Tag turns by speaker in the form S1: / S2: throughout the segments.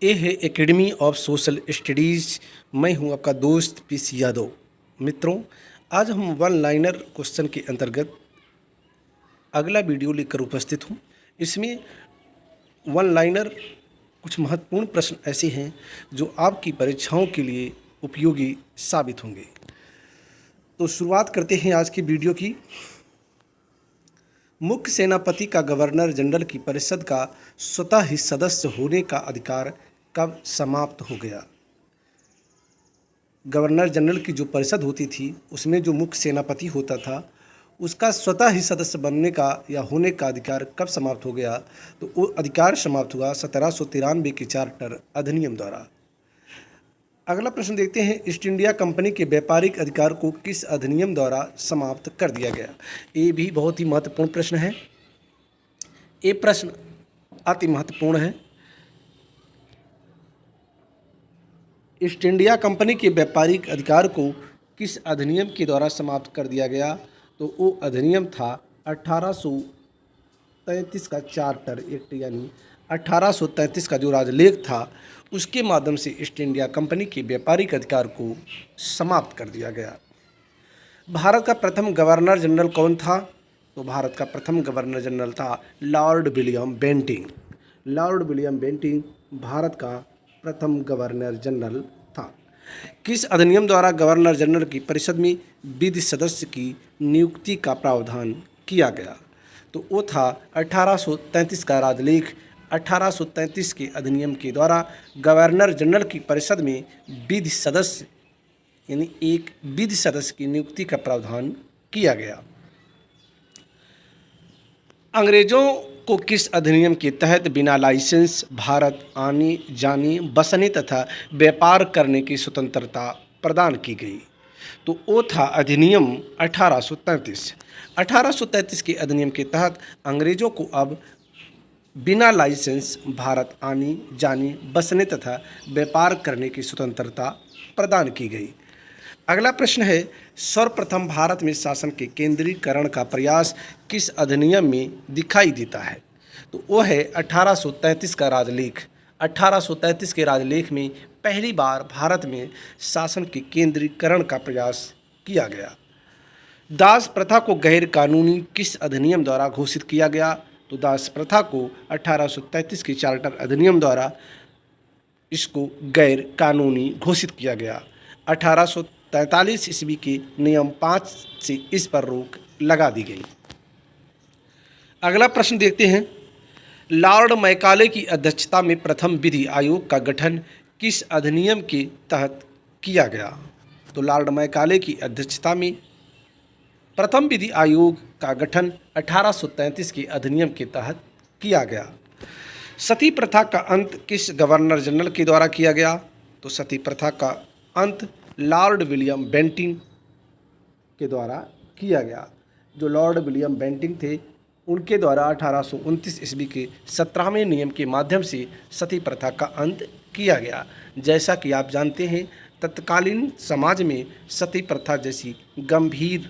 S1: ये है academy of social studies. मैं हूं आपका दोस्त पीसी यादव। मित्रों, आज हम वन लाइनर क्वेश्चन के अंतर्गत अगला वीडियो लेकर उपस्थित हूं। इसमें वन लाइनर कुछ महत्वपूर्ण प्रश्न ऐसे हैं जो आपकी परीक्षाओं के लिए उपयोगी साबित होंगे। तो शुरुआत करते हैं आज की वीडियो की। मुख्य सेनापति का गवर्नर जनरल की परिषद का स्वतः ही सदस्य होने का अधिकार कब समाप्त हो गया? गवर्नर जनरल की जो परिषद होती थी उसमें जो मुख्य सेनापति होता था उसका स्वतः ही सदस्य बनने का या होने का अधिकार कब समाप्त हो गया? तो वो अधिकार समाप्त हुआ 1793 के चार्टर अधिनियम द्वारा। अगला प्रश्न देखते हैं, ईस्ट इंडिया कंपनी के व्यापारिक अधिकार को किस अधिनियम द्वारा समाप्त कर दिया गया? ये भी बहुत ही महत्वपूर्ण प्रश्न है। ये प्रश्न अति महत्वपूर्ण है। ईस्ट इंडिया कंपनी के व्यापारिक अधिकार को किस अधिनियम के द्वारा समाप्त कर दिया गया? तो वो अधिनियम था 1833 का चार्टर एक्ट, यानी 1833 का जो राजलेख था उसके माध्यम से ईस्ट इंडिया कंपनी के व्यापारिक अधिकार को समाप्त कर दिया गया। भारत का प्रथम गवर्नर जनरल कौन था? तो भारत का प्रथम गवर्नर जनरल था Lord William Bentinck. Lord William Bentinck Bharat का प्रथम गवर्नर जनरल था। किस अधिनियम द्वारा गवर्नर जनरल की परिषद में विधि सदस्य की नियुक्ति का प्रावधान किया गया? तो वो था 1833 का राजलेख। 1833 के अधिनियम के द्वारा गवर्नर जनरल की परिषद में विधि सदस्य यानी एक विधि सदस्य की नियुक्ति का प्रावधान किया गया। अंग्रेजों को किस अधिनियम के तहत बिना लाइसेंस भारत आने जाने बसने तथा व्यापार करने की स्वतंत्रता प्रदान की गई? तो वो था अधिनियम 1833। 1833 के अधिनियम के तहत अंग्रेजों को अब बिना लाइसेंस भारत आने जाने बसने तथा व्यापार करने की स्वतंत्रता प्रदान की गई। अगला प्रश्न है, सर्वप्रथम भारत में शासन के केंद्रीकरण का प्रयास किस अधिनियम में दिखाई देता है? तो वो है 1833 का राजलेख। 1833 के राजलेख में पहली बार भारत में शासन के केंद्रीकरण का प्रयास किया गया। दास प्रथा को गैर कानूनी किस अधिनियम द्वारा घोषित किया गया? तो दास प्रथा को 1833 के चार्टर अधिनियम द्वारा इसको गैर कानूनी घोषित किया गया। 1843 ईस्वी के नियम 5 से इस पर रोक लगा दी गई। अगला प्रश्न देखते हैं, लॉर्ड मैकाले की अध्यक्षता में प्रथम विधि आयोग का गठन किस अधिनियम के तहत किया गया? तो लॉर्ड मैकाले की अध्यक्षता में प्रथम विधि आयोग का गठन 1833 के अधिनियम के तहत किया गया। सती प्रथा का अंत किस गवर्नर जनरल के द्वारा किया गया? तो सती प्रथा का अंत लॉर्ड विलियम बेंटिंक के द्वारा किया गया। जो लॉर्ड विलियम बेंटिंक थे उनके द्वारा 1829 ईस्वी के 17वें नियम के माध्यम से सती प्रथा का अंत किया गया। जैसा कि आप जानते हैं, तत्कालीन समाज में सती प्रथा जैसी गंभीर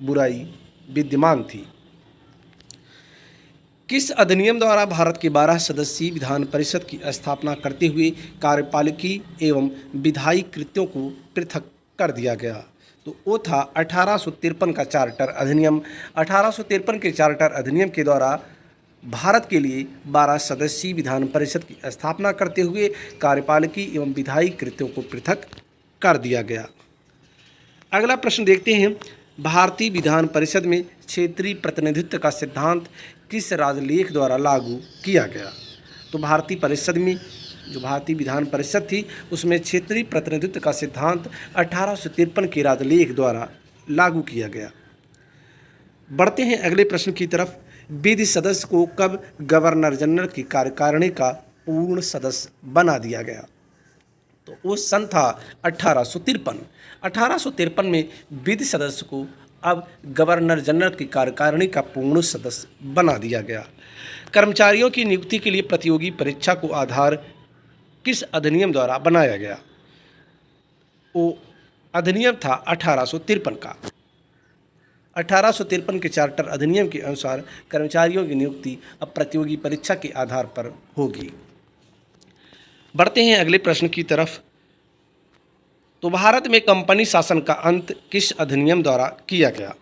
S1: बुराई विद्यमान थी। किस अधिनियम द्वारा भारत के 12 सदस्यीय विधान परिषद की स्थापना करते हुए कार्यपालिकी एवं विधायी कृत्यों को पृथक कर दिया गया? तो वो था 1853 का चार्टर अधिनियम। 1853 के चार्टर अधिनियम के द्वारा भारत के लिए 12 सदस्यीय विधान परिषद की स्थापना करते हुए कार्यपालिकी एवं विधायी कृत्यों को पृथक कर दिया गया। अगला प्रश्न देखते हैं, भारतीय विधान परिषद में क्षेत्रीय प्रतिनिधित्व का सिद्धांत किस राजलेख द्वारा लागू किया गया? तो भारतीय परिषद में जो भारतीय विधान परिषद थी उसमें क्षेत्रीय प्रतिनिधित्व का सिद्धांत 1853 के राजलेख द्वारा लागू किया गया। बढ़ते हैं अगले प्रश्न की तरफ, विधि सदस्य को कब गवर्नर जनरल की कार्यकारिणी का पूर्ण सदस्य बना दिया गया? तो वो सन था 1853। 1853 में विधि सदस्य को अब गवर्नर जनरल की कार्यकारिणी का पूर्ण सदस्य बना दिया गया। कर्मचारियों की नियुक्ति के लिए प्रतियोगी परीक्षा को आधार किस अधिनियम द्वारा बनाया गया? वो अधिनियम था 1853 का। 1853 के चार्टर अधिनियम के अनुसार कर्मचारियों की नियुक्ति अब प्रतियोगी परीक्षा के आधार पर होगी। बढ़ते हैं अगले प्रश्न की तरफ। तो भारत में कंपनी शासन का अंत किस अधिनियम द्वारा किया गया?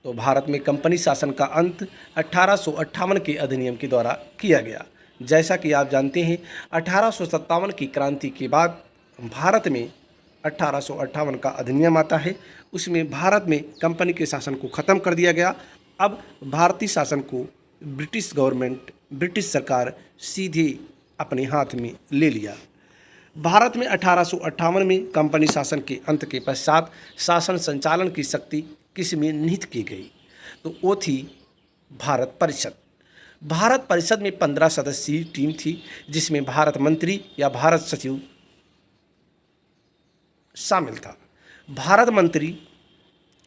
S1: तो भारत में कंपनी शासन का अंत 1858 के अधिनियम के द्वारा किया गया। जैसा कि आप जानते हैं 1857 की क्रांति के बाद भारत में 1858 का अधिनियम आता है। उसमें भारत में कंपनी के शासन को ख़त्म कर दिया गया। अब भारतीय शासन को ब्रिटिश गवर्नमेंट, ब्रिटिश सरकार सीधे अपने हाथ में ले लिया। भारत में 1858 में कंपनी शासन के अंत के पश्चात शासन संचालन की शक्ति किस में निहित की गई? तो वो थी भारत परिषद। भारत परिषद में 15 सदस्यीय टीम थी, जिसमें भारत मंत्री या भारत सचिव शामिल था। भारत मंत्री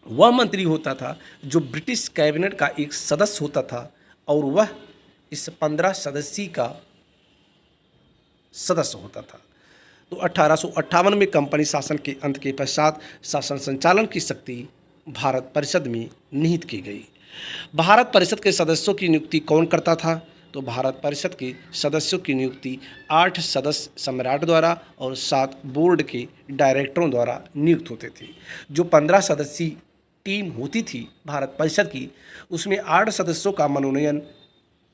S1: वह मंत्री होता था जो ब्रिटिश कैबिनेट का एक सदस्य होता था और वह इस 15 सदस्यीय का सदस्य होता था। तो 1858 में कंपनी शासन के अंत के पश्चात शासन संचालन की शक्ति भारत परिषद में निहित की गई। भारत परिषद के सदस्यों की नियुक्ति कौन करता था? तो भारत परिषद के सदस्यों की नियुक्ति 8 सदस्य सम्राट द्वारा और 7 बोर्ड के डायरेक्टरों द्वारा नियुक्त होते थे। जो 15 सदस्यीय टीम होती थी भारत परिषद की, उसमें 8 सदस्यों का मनोनयन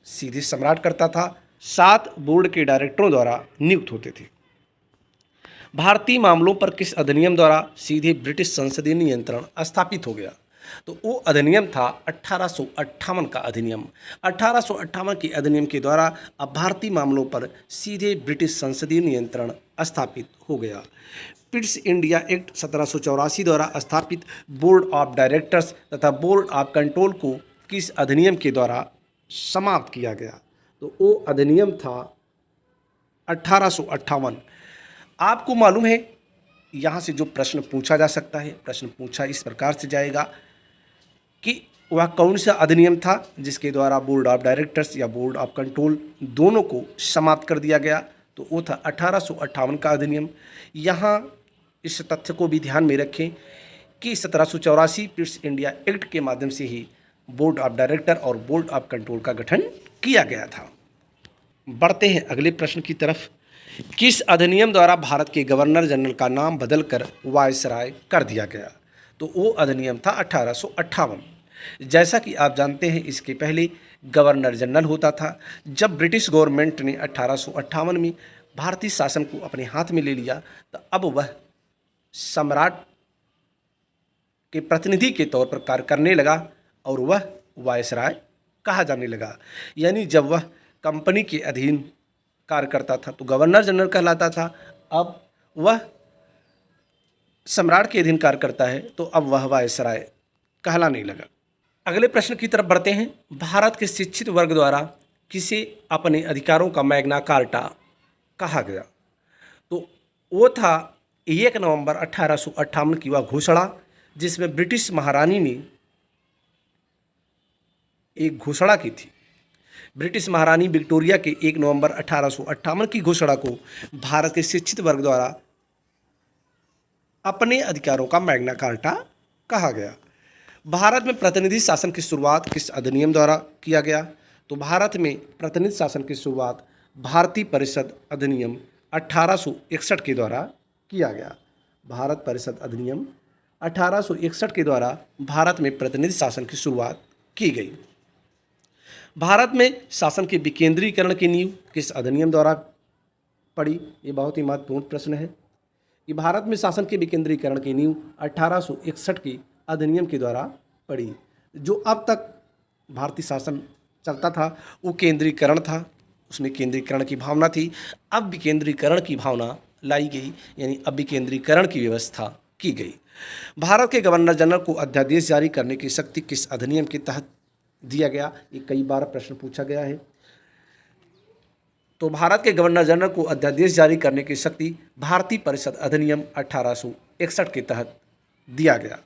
S1: सीधे सम्राट करता था, 7 बोर्ड के डायरेक्टरों द्वारा नियुक्त होते थे। भारतीय मामलों पर किस अधिनियम द्वारा सीधे ब्रिटिश संसदीय नियंत्रण स्थापित हो गया? तो वो अधिनियम था 1858 का अधिनियम। 1858 के अधिनियम के द्वारा अब भारतीय मामलों पर सीधे ब्रिटिश संसदीय नियंत्रण स्थापित हो गया। पिट्स इंडिया एक्ट 1784 द्वारा स्थापित बोर्ड ऑफ डायरेक्टर्स तथा बोर्ड ऑफ कंट्रोल को किस अधिनियम के द्वारा समाप्त किया गया? तो वो अधिनियम था 1858। आपको मालूम है यहाँ से जो प्रश्न पूछा जा सकता है, प्रश्न पूछा इस प्रकार से जाएगा कि वह कौन सा अधिनियम था जिसके द्वारा बोर्ड ऑफ डायरेक्टर्स या बोर्ड ऑफ कंट्रोल दोनों को समाप्त कर दिया गया? तो वो था 1858 का अधिनियम। यहाँ इस तथ्य को भी ध्यान में रखें कि 1784 पिट्स इंडिया एक्ट के माध्यम से ही बोर्ड ऑफ डायरेक्टर और बोर्ड ऑफ कंट्रोल का गठन किया गया था। बढ़ते हैं अगले प्रश्न की तरफ। किस अधिनियम द्वारा भारत के गवर्नर जनरल का नाम बदलकर वायसराय कर दिया गया? तो वो अधिनियम था 1858। जैसा कि आप जानते हैं इसके पहले गवर्नर जनरल होता था। जब ब्रिटिश गवर्नमेंट ने 1858 में भारतीय शासन को अपने हाथ में ले लिया तो अब वह सम्राट के प्रतिनिधि के तौर पर कार्य करने लगा और वह वायसराय कहा जाने लगा। यानी जब वह कंपनी के अधीन कार्य करता था तो गवर्नर जनरल कहलाता था, अब वह सम्राट के अधीन कार्य करता है तो अब वह वायसराय कहलाने लगा। अगले प्रश्न की तरफ बढ़ते हैं। भारत के शिक्षित वर्ग द्वारा किसे अपने अधिकारों का मैग्ना कार्टा कहा गया? तो वो था 1 नवंबर 1858 की वह घोषणा जिसमें ब्रिटिश महारानी ने एक घोषणा की थी। ब्रिटिश महारानी विक्टोरिया के 1 नवंबर 1858 की घोषणा को भारत के शिक्षित वर्ग द्वारा अपने अधिकारों का मैग्ना कार्टा कहा गया। भारत में प्रतिनिधि शासन की शुरुआत किस अधिनियम द्वारा किया गया? तो भारत में प्रतिनिधि शासन की शुरुआत भारतीय परिषद अधिनियम 1861 के द्वारा किया गया। भारत परिषद अधिनियम 1861 के द्वारा भारत में प्रतिनिधि शासन की शुरुआत की गई। भारत में शासन के विकेंद्रीकरण की नींव किस अधिनियम द्वारा पड़ी? ये बहुत ही महत्वपूर्ण प्रश्न है कि भारत में शासन के विकेंद्रीकरण की नींव 1861 के अधिनियम के द्वारा पड़ी। जो अब तक भारतीय शासन चलता था वो केंद्रीकरण था, उसमें केंद्रीकरण की भावना थी। अब विकेंद्रीकरण की भावना लाई गई, यानी अब विकेंद्रीकरण की व्यवस्था की गई। भारत के गवर्नर जनरल को अध्यादेश जारी करने की शक्ति किस अधिनियम के तहत दिया गया? ये कई बार प्रश्न पूछा गया है। तो भारत के गवर्नर जनरल को अध्यादेश जारी करने की शक्ति भारतीय परिषद अधिनियम 1861 के तहत दिया गया।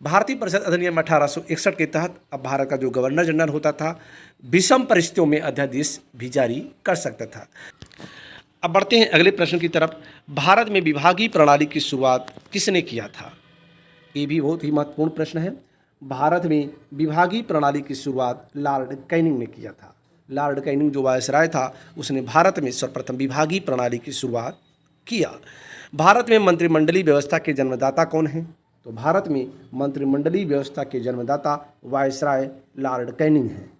S1: भारतीय परिषद अधिनियम 1861 के तहत अब भारत का जो गवर्नर जनरल होता था विषम परिस्थितियों में अध्यादेश भी जारी कर सकता था। अब बढ़ते हैं अगले प्रश्न की तरफ। भारत में विभागीय प्रणाली की शुरुआत किसने किया था? ये भी बहुत ही महत्वपूर्ण प्रश्न है। भारत में विभागीय प्रणाली की शुरुआत लॉर्ड कैनिंग ने किया था। लॉर्ड कैनिंग जो वायसराय था उसने भारत में सर्वप्रथम विभागीय प्रणाली की शुरुआत किया। भारत में मंत्रिमंडलीय व्यवस्था के जन्मदाता कौन हैं? तो भारत में मंत्रिमंडलीय व्यवस्था के जन्मदाता वायसराय लॉर्ड कैनिंग हैं।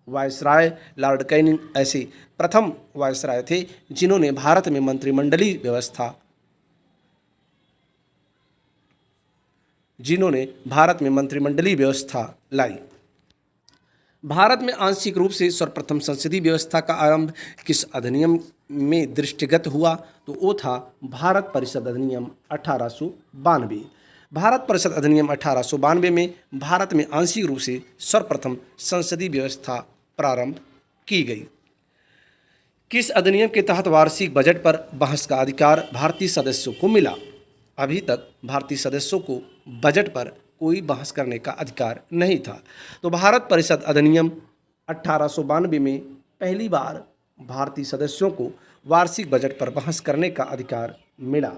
S1: वायसराय लॉर्ड कैनिंग ऐसे प्रथम वायसराय थे जिन्होंने भारत में मंत्रिमंडलीय व्यवस्था लाई। भारत में आंशिक रूप से सर्वप्रथम संसदीय व्यवस्था का आरंभ किस अधिनियम में दृष्टिगत हुआ? तो वो था भारत परिषद अधिनियम 1892। भारत परिषद अधिनियम 1892 में भारत में आंशिक रूप से सर्वप्रथम संसदीय व्यवस्था प्रारंभ की गई। किस अधिनियम के तहत वार्षिक बजट पर बहस का अधिकार भारतीय सदस्यों को मिला? अभी तक भारतीय सदस्यों को बजट पर कोई बहस करने का अधिकार नहीं था। तो भारत परिषद अधिनियम 1892 में पहली बार भारतीय सदस्यों को वार्षिक बजट पर बहस करने का अधिकार मिला।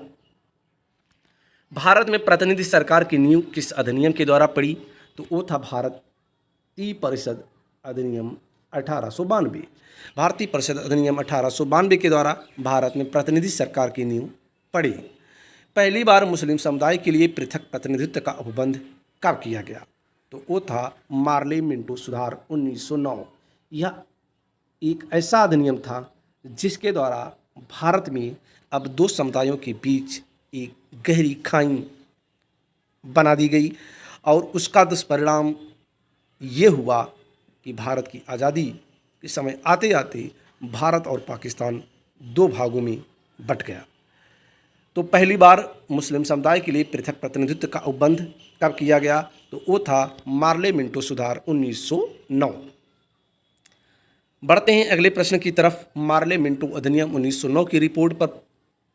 S1: भारत में प्रतिनिधि सरकार की नींव किस अधिनियम के द्वारा पड़ी? तो वो था भारतीय परिषद अधिनियम 1892। भारतीय परिषद अधिनियम 1892 के द्वारा भारत में प्रतिनिधि सरकार की नींव पड़ी। पहली बार मुस्लिम समुदाय के लिए पृथक प्रतिनिधित्व का उपबंध कब किया गया? तो वो था मार्ले मिंटो सुधार 1909। यह एक ऐसा अधिनियम था जिसके द्वारा भारत में अब दो समुदायों के बीच एक गहरी खाई बना दी गई और उसका दुष्परिणाम ये हुआ कि भारत की आज़ादी के समय आते आते भारत और पाकिस्तान दो भागों में बंट गया। तो पहली बार मुस्लिम समुदाय के लिए पृथक प्रतिनिधित्व का उपबंध कब किया गया? तो वो था मार्ले मिंटो सुधार 1909। बढ़ते हैं अगले प्रश्न की तरफ। मार्ले मिंटो अधिनियम 1909 की रिपोर्ट पर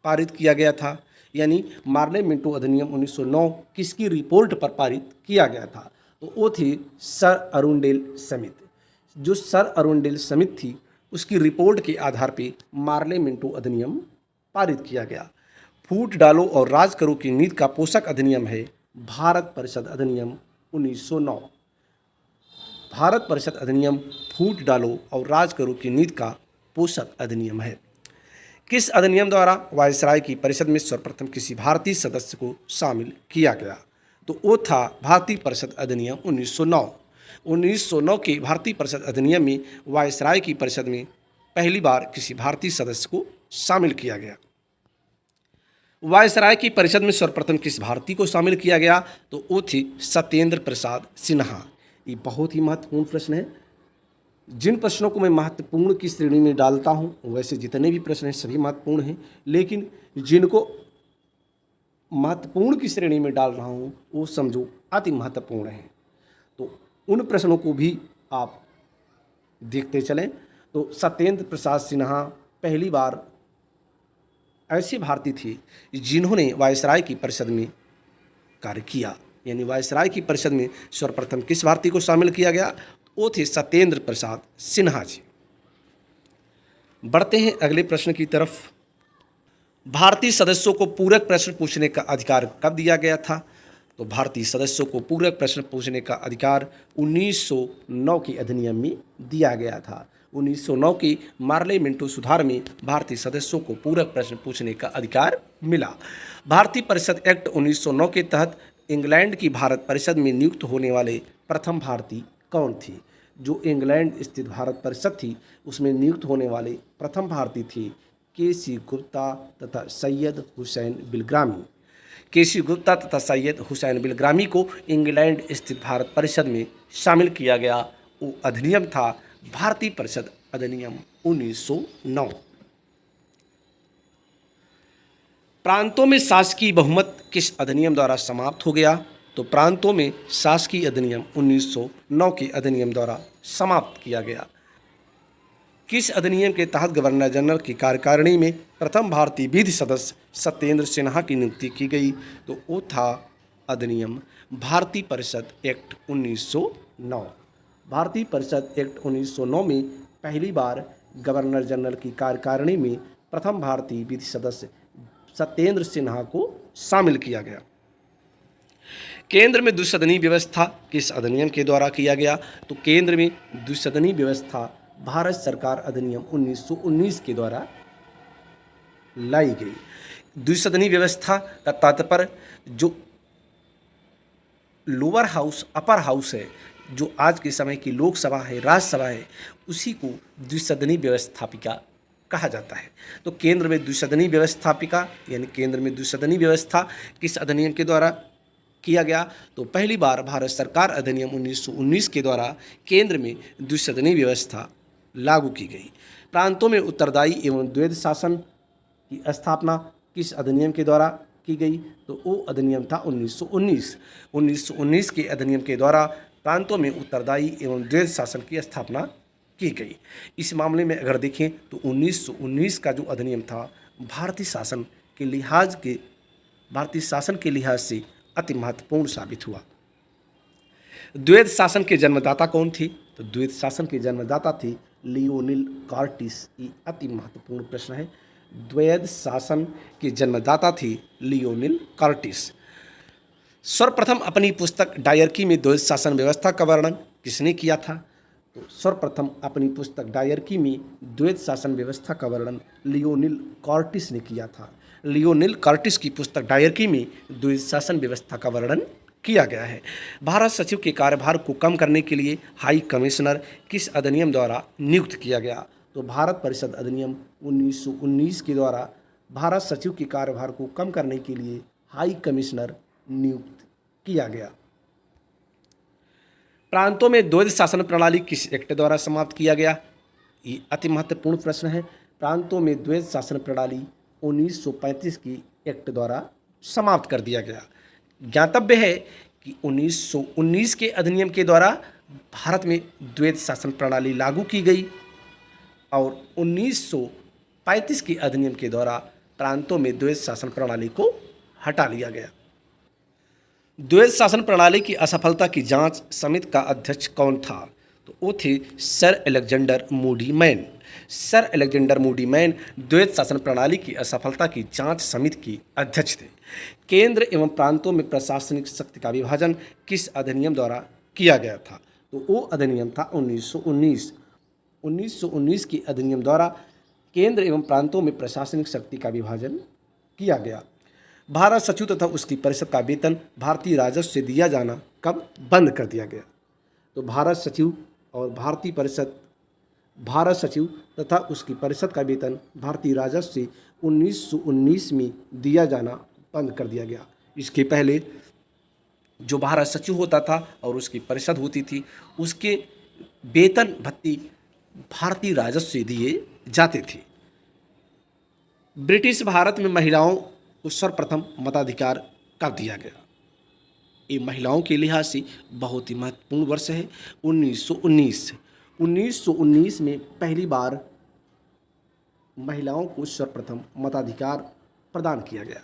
S1: पारित किया गया था, यानी मार्ले मिंटो अधिनियम 1909 किसकी रिपोर्ट पर पारित किया गया था? तो वो थी सर अरुणडेल समिति। जो सर अरुणडेल समिति थी उसकी रिपोर्ट के आधार पर मार्ले मिंटो अधिनियम पारित किया गया। फूट डालो और राज करो की नीति का पोषक अधिनियम है भारत परिषद अधिनियम 1909। भारत परिषद अधिनियम फूट डालो और राज करो की नीति का पोषक अधिनियम है। किस अधिनियम द्वारा वायसराय की परिषद में सर्वप्रथम किसी भारतीय सदस्य को शामिल किया गया? तो वो था भारतीय परिषद अधिनियम 1909। 1909 के भारतीय परिषद अधिनियम में वायसराय की परिषद में पहली बार किसी भारतीय सदस्य को शामिल किया गया। वायसराय की परिषद में सर्वप्रथम किस भारतीय को शामिल किया गया? तो वो थी सत्येंद्र प्रसाद सिन्हा। ये बहुत ही महत्वपूर्ण प्रश्न है। जिन प्रश्नों को मैं महत्वपूर्ण की श्रेणी में डालता हूँ, वैसे जितने भी प्रश्न हैं सभी महत्वपूर्ण हैं, लेकिन जिनको महत्वपूर्ण की श्रेणी में डाल रहा हूँ वो समझो अति महत्वपूर्ण हैं। तो उन प्रश्नों को भी आप देखते चलें। तो सत्येंद्र प्रसाद सिन्हा पहली बार ऐसे भारतीय थे जिन्होंने वायसराय की परिषद में कार्य किया, यानी वायसराय की परिषद में सर्वप्रथम किस भारतीय को शामिल किया गया? वो थे सत्येंद्र प्रसाद सिन्हा जी। बढ़ते हैं अगले प्रश्न की तरफ। भारतीय सदस्यों को पूरक प्रश्न पूछने का अधिकार कब दिया गया था? तो भारतीय सदस्यों को पूरक प्रश्न पूछने का अधिकार 1909 के अधिनियम में दिया गया था। 1909 के मार्ले मिंटो सुधार में भारतीय सदस्यों को पूरक प्रश्न पूछने का अधिकार मिला। भारतीय परिषद एक्ट 1909 के तहत इंग्लैंड की भारत परिषद में नियुक्त होने वाले प्रथम भारतीय कौन थे? जो इंग्लैंड स्थित भारत परिषद थी उसमें नियुक्त होने वाले प्रथम भारतीय थे के.सी. गुप्ता तथा सैयद हुसैन बिलग्रामी। के.सी. गुप्ता तथा सैयद हुसैन बिलग्रामी को इंग्लैंड स्थित भारत परिषद में शामिल किया गया। वो अधिनियम था भारतीय परिषद अधिनियम 1909। प्रांतों में शासकीय बहुमत किस अधिनियम द्वारा समाप्त हो गया? तो प्रांतों में शासकीय अधिनियम 1909 के अधिनियम द्वारा समाप्त किया गया। किस अधिनियम के तहत गवर्नर जनरल की कार्यकारिणी में प्रथम भारतीय विधि सदस्य सत्येंद्र सिन्हा की नियुक्ति की गई? तो वो था अधिनियम भारतीय परिषद एक्ट 1909। भारतीय परिषद एक्ट 1909 में पहली बार गवर्नर जनरल की कार्यकारिणी में प्रथम भारतीय विधि सदस्य सत्येंद्र सिन्हा को शामिल किया गया। केंद्र में द्विसदनीय व्यवस्था किस अधिनियम के द्वारा किया गया? तो केंद्र में द्विसदनीय व्यवस्था भारत सरकार अधिनियम 1919 के द्वारा लाई गई। द्विसदनी व्यवस्था का तात्पर्य जो लोअर हाउस अपर हाउस है, जो आज के समय की लोकसभा है, राज्यसभा है, उसी को द्विसदनी व्यवस्थापिका कहा जाता है। तो केंद्र में द्विसदनी व्यवस्थापिका यानी केंद्र में द्विसदनी व्यवस्था किस अधिनियम के द्वारा किया गया? तो पहली बार भारत सरकार अधिनियम 1919 के द्वारा केंद्र में द्विसदनी व्यवस्था लागू की गई। प्रांतों में उत्तरदायी एवं द्वैध शासन की स्थापना किस अधिनियम के द्वारा की गई? तो वो अधिनियम था 1919। 1919 के अधिनियम के द्वारा प्रांतों में उत्तरदायी एवं द्वैध शासन की स्थापना की गई। इस मामले में अगर देखें तो 1919 का जो अधिनियम था भारतीय शासन के लिहाज से अति महत्वपूर्ण साबित हुआ। द्वैध शासन के जन्मदाता कौन थे? तो द्वैध शासन के जन्मदाता थे लियोनिल कार्टिस। ये अति महत्वपूर्ण प्रश्न है। द्वैध शासन के जन्मदाता थे लियोनिल कार्टिस। सर्वप्रथम अपनी पुस्तक डायरकी में द्वैध शासन व्यवस्था का वर्णन किसने किया था? तो सर्वप्रथम अपनी पुस्तक डायरकी में द्वैध शासन व्यवस्था का वर्णन लियोनिल कार्टिस ने किया था। लियोनिल कार्टिस की पुस्तक डायरकी में द्वैध शासन व्यवस्था का वर्णन किया गया है। भारत सचिव के कार्यभार को कम करने के लिए हाई कमिश्नर किस अधिनियम द्वारा नियुक्त किया गया? तो भारत परिषद अधिनियम 1919 के द्वारा भारत सचिव के कार्यभार को कम करने के लिए हाई कमिश्नर नियुक्त किया गया। प्रांतों में द्वैध शासन प्रणाली किस एक्ट द्वारा समाप्त किया गया? ये अति महत्वपूर्ण प्रश्न है। प्रांतों में द्वैध शासन प्रणाली 1935 की एक्ट द्वारा समाप्त कर दिया गया। ज्ञातव्य है कि 1919 के अधिनियम के द्वारा भारत में द्वैध शासन प्रणाली लागू की गई और 1935 के अधिनियम के द्वारा प्रांतों में द्वैध शासन प्रणाली को हटा लिया गया। द्वैध शासन प्रणाली की असफलता की जांच समिति का अध्यक्ष कौन था? तो वो थे sir Alexander Muddiman. Sir Alexander Muddiman द्वैध शासन प्रणाली की असफलता की जांच समिति के अध्यक्ष थे। केंद्र एवं प्रांतों में प्रशासनिक शक्ति का विभाजन किस अधिनियम द्वारा किया गया था? तो वो अधिनियम था 1919। 1919 के अधिनियम द्वारा केंद्र एवं प्रांतों में प्रशासनिक शक्ति का विभाजन किया गया। भारत सचिव तथा उसकी परिषद का वेतन भारतीय राजस्व से दिया जाना कब बंद कर दिया गया? तो भारत सचिव तथा उसकी परिषद का वेतन भारतीय राजस्व से 1919 में दिया जाना बंद कर दिया गया। इसके पहले जो भारत सचिव होता था और उसकी परिषद होती थी, उसके वेतन भत्ती भारतीय राजस्व से दिए जाते थे। ब्रिटिश भारत में महिलाओं को सर्वप्रथम मताधिकार कब दिया गया? ये महिलाओं के लिहाज से बहुत ही महत्वपूर्ण वर्ष है 1919। 1919 में पहली बार महिलाओं को सर्वप्रथम मताधिकार प्रदान किया गया।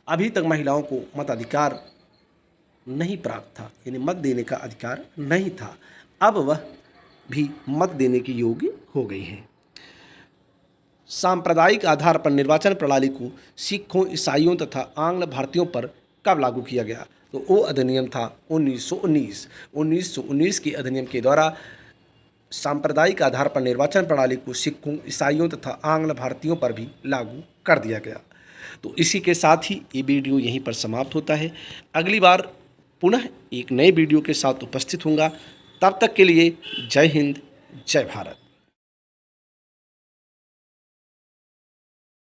S1: अभी तक महिलाओं को मताधिकार नहीं प्राप्त था, यानी मत देने का अधिकार नहीं था। अब वह भी मत देने के योग्य हो गई हैं। सांप्रदायिक आधार पर निर्वाचन प्रणाली को सिखों, ईसाइयों तथा आंग्ल भारतीयों पर कब लागू किया गया? तो वो अधिनियम था 1919। 1919 के अधिनियम के द्वारा सांप्रदायिक आधार पर निर्वाचन प्रणाली को सिखों, ईसाइयों तथा आंग्ल भारतीयों पर भी लागू कर दिया गया। तो इसी के साथ ही ये वीडियो यहीं पर समाप्त होता है। अगली बार पुनः एक नए वीडियो के साथ उपस्थित होऊंगा। तब तक के लिए जय हिंद, जय भारत।